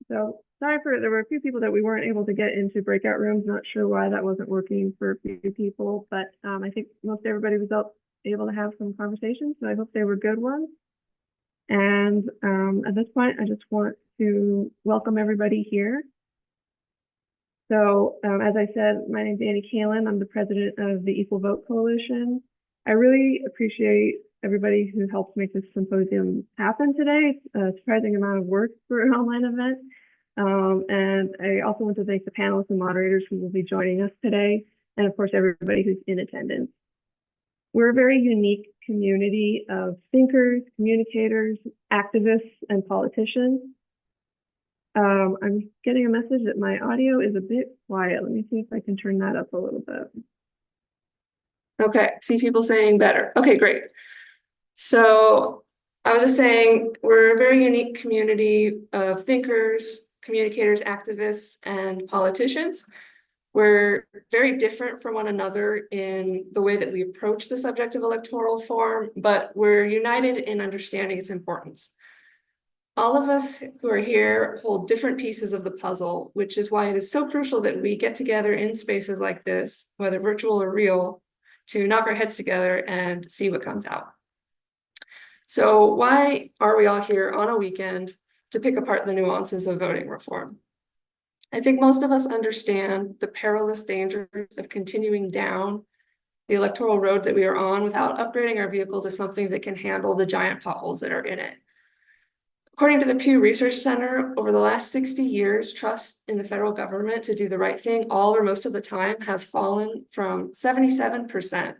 So sorry there were a few people that we weren't able to get into breakout rooms. Not sure why that wasn't working for a few people, but I think most everybody was able to have some conversations. So I hope they were good ones. And at this point, I just want to welcome everybody here. So as I said, my name is Annie Kalin. I'm the president of the Equal Vote Coalition. I really appreciate everybody who helped make this symposium happen today. It's a surprising amount of work for an online event. And I also want to thank the panelists and moderators who will be joining us today, and of course, everybody who's in attendance. We're a very unique community of thinkers, communicators, activists, and politicians. I'm getting a message that my audio is a bit quiet. Let me see if I can turn that up a little bit. Okay, see people saying better. Okay, great. So I was just saying, we're a very unique community of thinkers, communicators, activists, and politicians. We're very different from one another in the way that we approach the subject of electoral reform, but we're united in understanding its importance. All of us who are here hold different pieces of the puzzle, which is why it is so crucial that we get together in spaces like this, whether virtual or real, to knock our heads together and see what comes out. So why are we all here on a weekend to pick apart the nuances of voting reform? I think most of us understand the perilous dangers of continuing down the electoral road that we are on without upgrading our vehicle to something that can handle the giant potholes that are in it. According to the Pew Research Center, over the last 60 years, trust in the federal government to do the right thing all or most of the time has fallen from 77%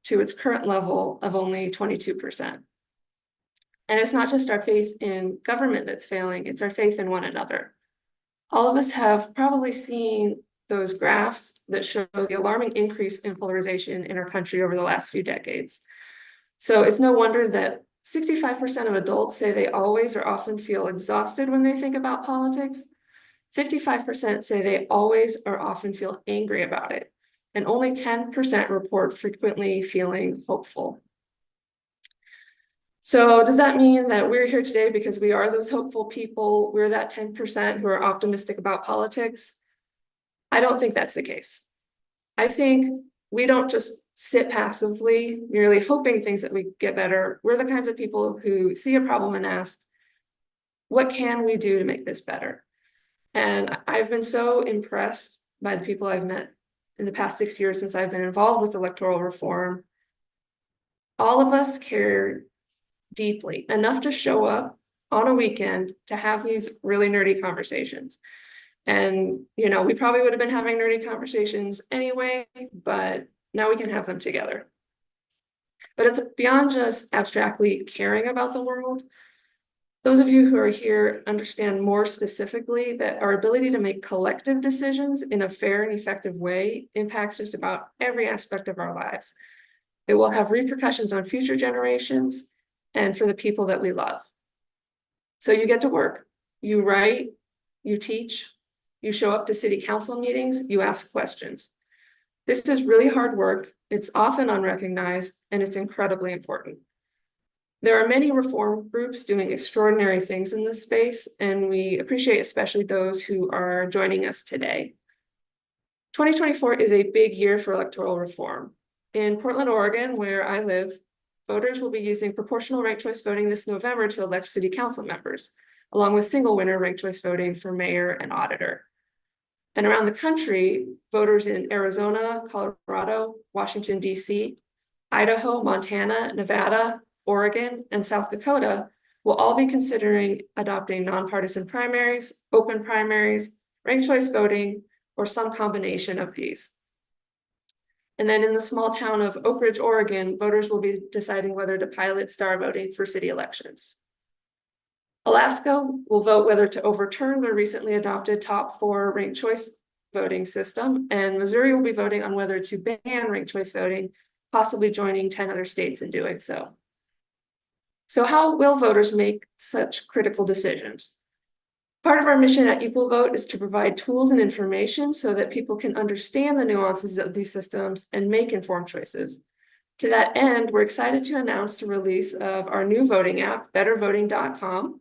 to its current level of only 22%. And it's not just our faith in government that's failing, it's our faith in one another. All of us have probably seen those graphs that show the alarming increase in polarization in our country over the last few decades. So it's no wonder that 65% of adults say they always or often feel exhausted when they think about politics. 55% say they always or often feel angry about it. And only 10% report frequently feeling hopeful. So does that mean that we're here today because we are those hopeful people? We're that 10% who are optimistic about politics? I don't think that's the case. I think we don't just sit passively, merely hoping things that we get better. We're the kinds of people who see a problem and ask, what can we do to make this better? And I've been so impressed by the people I've met in the past 6 years since I've been involved with electoral reform. All of us care deeply enough to show up on a weekend to have these really nerdy conversations. And, you know, we probably would have been having nerdy conversations anyway, but now we can have them together. But it's beyond just abstractly caring about the world. Those of you who are here understand more specifically that our ability to make collective decisions in a fair and effective way impacts just about every aspect of our lives. It will have repercussions on future generations and for the people that we love. So you get to work, you write, you teach, you show up to city council meetings, you ask questions. This is really hard work, it's often unrecognized, and it's incredibly important. There are many reform groups doing extraordinary things in this space, and we appreciate especially those who are joining us today. 2024 is a big year for electoral reform. In Portland, Oregon, where I live, voters will be using proportional ranked choice voting this November to elect city council members, along with single winner ranked choice voting for mayor and auditor. And around the country, voters in Arizona, Colorado, Washington, D.C., Idaho, Montana, Nevada, Oregon, and South Dakota will all be considering adopting nonpartisan primaries, open primaries, ranked choice voting, or some combination of these. And then in the small town of Oak Ridge, Oregon, voters will be deciding whether to pilot star voting for city elections. Alaska will vote whether to overturn their recently adopted top 4 ranked choice voting system, and Missouri will be voting on whether to ban ranked choice voting, possibly joining 10 other states in doing so. So how will voters make such critical decisions? Part of our mission at Equal Vote is to provide tools and information so that people can understand the nuances of these systems and make informed choices. To that end, we're excited to announce the release of our new voting app, bettervoting.com.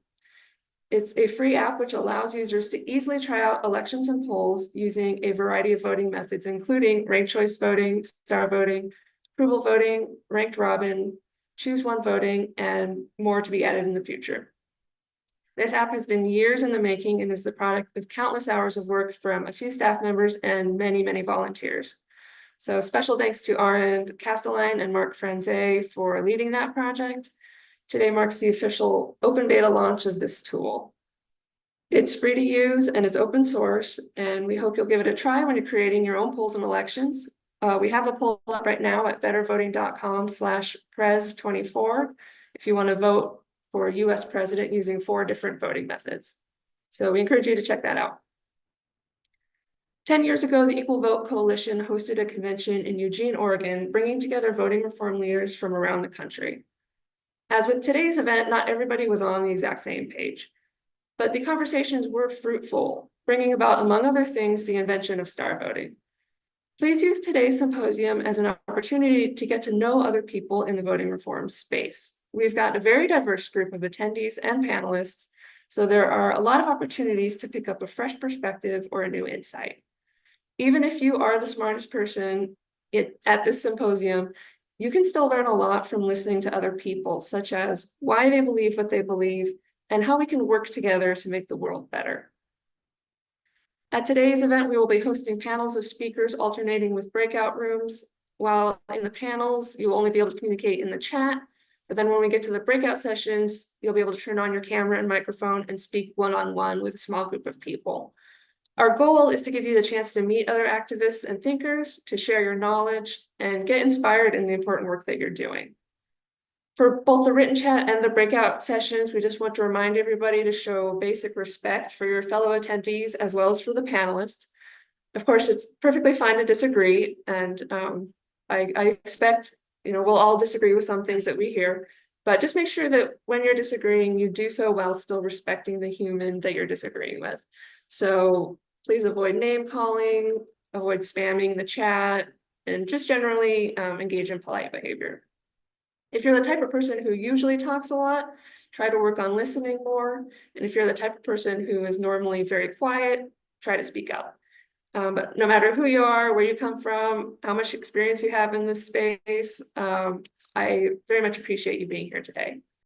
It's a free app which allows users to easily try out elections and polls using a variety of voting methods, including ranked choice voting, star voting, approval voting, ranked robin, choose one voting, and more to be added in the future. This app has been years in the making and is the product of countless hours of work from a few staff members and many, many volunteers. So special thanks to Arend Castelline and Mark Franze for leading that project. Today marks the official open beta launch of this tool. It's free to use and it's open source, and we hope you'll give it a try when you're creating your own polls and elections. We have a poll up right now at bettervoting.com/pres24 if you want to vote for US president using 4 different voting methods. So we encourage you to check that out. 10 years ago, the Equal Vote Coalition hosted a convention in Eugene, Oregon, bringing together voting reform leaders from around the country. As with today's event, not everybody was on the exact same page, but the conversations were fruitful, bringing about, among other things, the invention of star voting. Please use today's symposium as an opportunity to get to know other people in the voting reform space. We've got a very diverse group of attendees and panelists, so there are a lot of opportunities to pick up a fresh perspective or a new insight. Even if you are the smartest person at this symposium, you can still learn a lot from listening to other people, such as why they believe what they believe and how we can work together to make the world better. At today's event, we will be hosting panels of speakers alternating with breakout rooms. While in the panels, you'll only be able to communicate in the chat, but then when we get to the breakout sessions, you'll be able to turn on your camera and microphone and speak one-on-one with a small group of people. Our goal is to give you the chance to meet other activists and thinkers, to share your knowledge, and get inspired in the important work that you're doing. For both the written chat and the breakout sessions, we just want to remind everybody to show basic respect for your fellow attendees as well as for the panelists. Of course, it's perfectly fine to disagree, and I expect, we'll all disagree with some things that we hear, but just make sure that when you're disagreeing, you do so while still respecting the human that you're disagreeing with. So please avoid name calling, avoid spamming the chat, and just generally engage in polite behavior. If you're the type of person who usually talks a lot, try to work on listening more. And if you're the type of person who is normally very quiet, try to speak up. But no matter who you are, where you come from, how much experience you have in this space, I very much appreciate you being here today.